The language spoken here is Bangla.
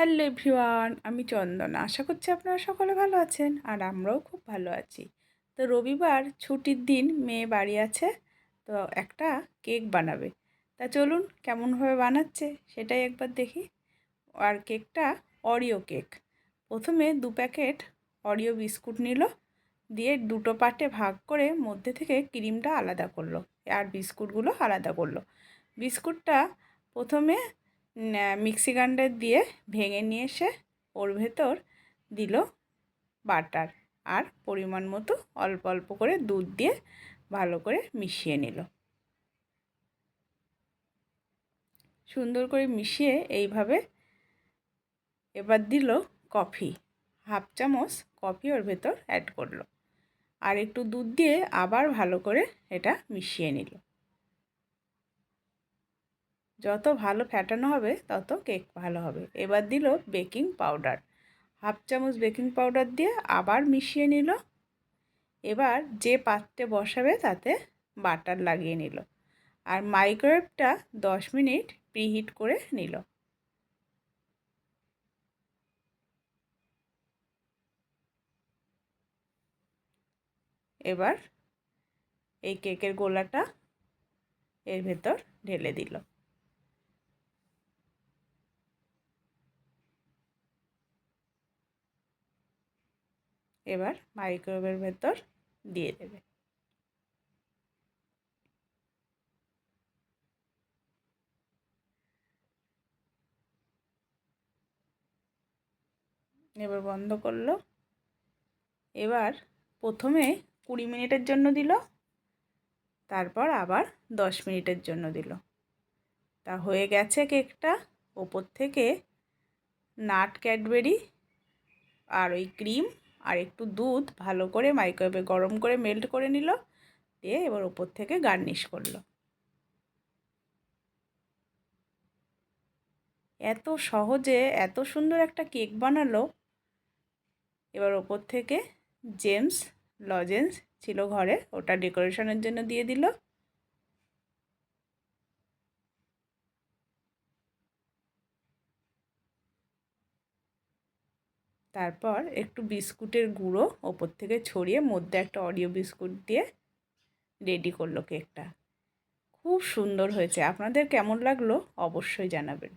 হ্যালো এভরিওয়ান, আমি চন্দনা। আশা করছি আপনারা সকলে ভালো আছেন আর আমরাও খুব ভালো আছি। তো রবিবার ছুটির দিন, মেয়ে বাড়ি আছে, তো একটা কেক বানাবে। তা চলুন কেমনভাবে বানাচ্ছে সেটাই একবার দেখি। আর কেকটা অরিও কেক। প্রথমে 2 প্যাকেট অরিও বিস্কুট নিল, দিয়ে দুটো পার্টে ভাগ করে মধ্যে থেকে ক্রিমটা আলাদা করলো আর বিস্কুটগুলো আলাদা করলো। বিস্কুটটা প্রথমে মিক্সি গ্রাইন্ডার দিয়ে ভেঙে নিয়ে এসে ওর ভেতর দিল বাটার আর পরিমাণ মতো অল্প অল্প করে দুধ দিয়ে ভালো করে মিশিয়ে নিল। সুন্দর করে মিশিয়ে এইভাবে এবার দিল কফি, 1/2 চামচ কফি ওর ভেতর অ্যাড করলো আর একটু দুধ দিয়ে আবার ভালো করে এটা মিশিয়ে নিল। যত ভালো ফ্যাটানো হবে তত কেক ভালো হবে। এবার দিল বেকিং পাউডার, 1/2 চামচ বেকিং পাউডার দিয়ে আবার মিশিয়ে নিল। এবার যে পাত্রে বসাবে তাতে বাটার লাগিয়ে নিল আর মাইক্রোওয়েভটা 10 মিনিট প্রিহিট করে নিল। এবার এই কেকের গোলাটা এর ভেতর ঢেলে দিল। এবার মাইক্রোওয়েভের ভেতর দিয়ে দেবে। এবার বন্ধ করলো। এবার প্রথমে 20 মিনিটের জন্য দিল, তারপর আবার 10 মিনিটের জন্য দিল। তা হয়ে গেছে কেকটা। ওপর থেকে নাট ক্যাডবেরি আর ওই ক্রিম আর একটু দুধ ভালো করে মাইক্রোওয়েভে গরম করে মেল্ট করে নিল, দিয়ে এবার ওপর থেকে গার্নিশ করলো। এত সহজে এত সুন্দর একটা কেক বানালো। এবার ওপর থেকে জেমস লজেন্স ছিল ঘরে, ওটা ডেকোরেশনের জন্য দিয়ে দিল। তারপর একটু বিস্কুটের গুঁড়ো ওপর থেকে ছড়িয়ে মধ্যে একটা অরিও বিস্কুট দিয়ে রেডি করলো কেকটা। খুব সুন্দর হয়েছে। আপনাদের কেমন লাগলো অবশ্যই জানাবেন।